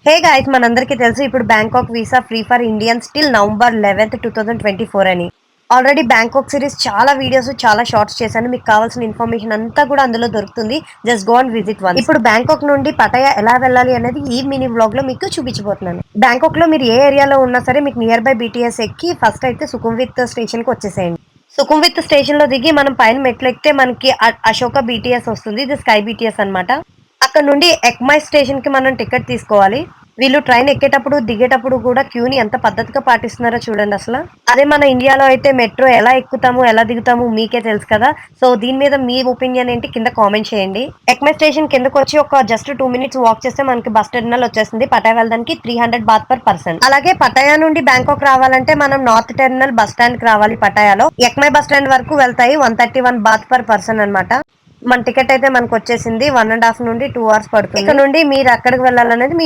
Hey guys, మనందరికీ తెలుసు ఇప్పుడు Bangkok visa free for Indians till November 11th 2024 అని. ఆల్రెడీ బ్యాంకాక్ సిరీస్ చాలా వీడియోస్, చాలా షార్ట్స్ చేశాను. మీకు కావాల్సిన ఇన్ఫర్మేషన్ అంతా కూడా అందులో దొరుకుతుంది. Just go and visit one. ఇప్పుడు బ్యాంకాక్ నుండి పటాయా ఎలా వెళ్ళాలి అనేది ఈ మినీ వ్లాగ్ లో మీకు చూపించబోతున్నాను. బ్యాంకాక్ లో మీరు ఏ ఏరియాలో ఉన్నా సరే మీకు నియర్ బై బీటీఎస్ ఎక్కి ఫస్ట్ అయితే సుఖంవిత్ స్టేషన్ కి వచ్చేసేయండి. సుఖంవిత్ స్టేషన్ లో దిగి మనం పైన మెట్లు ఎక్కితే మనకి అశోక బీటీఎస్ వస్తుంది. ఇది స్కై బీటీఎస్ అన్నమాట. అక్కడ నుండి ఎక్మై స్టేషన్ కి మనం టికెట్ తీసుకోవాలి. వీళ్ళు ట్రైన్ ఎక్కేటప్పుడు దిగేటప్పుడు కూడా క్యూని ఎంత పద్ధతిగా పాటిస్తున్నారో చూడండి అసలు. అదే మన ఇండియాలో అయితే మెట్రో ఎలా ఎక్కుతాము ఎలా దిగుతాము మీకే తెలుసు కదా. సో దీని మీద మీ ఒపీనియన్ ఏంటి కింద కామెంట్ చేయండి. ఎక్మై స్టేషన్ కిందకు వచ్చి ఒక జస్ట్ 2 minutes వాక్ చేస్తే మనకి బస్ టెర్మినల్ వచ్చేస్తుంది. పటాయా వెళ్ళడానికి 300 బాత్ పర్ పర్సన్. అలాగే పటాయా నుండి బ్యాంకాక్ రావాలంటే మనం నార్త్ టెర్మినల్ బస్ స్టాండ్ కి రావాలి. పటాయాలో ఎక్మై బస్ స్టాండ్ వరకు వెళ్తాయి 131 బాత్ పర్ పర్సన్ అన్నమాట. మన టికెట్ అయితే మనకు వచ్చేసింది. 1.5 నుండి 2 hours పడుతుంది. ఇక్కడ నుండి మీరు ఎక్కడికి వెళ్ళాలనేది మీ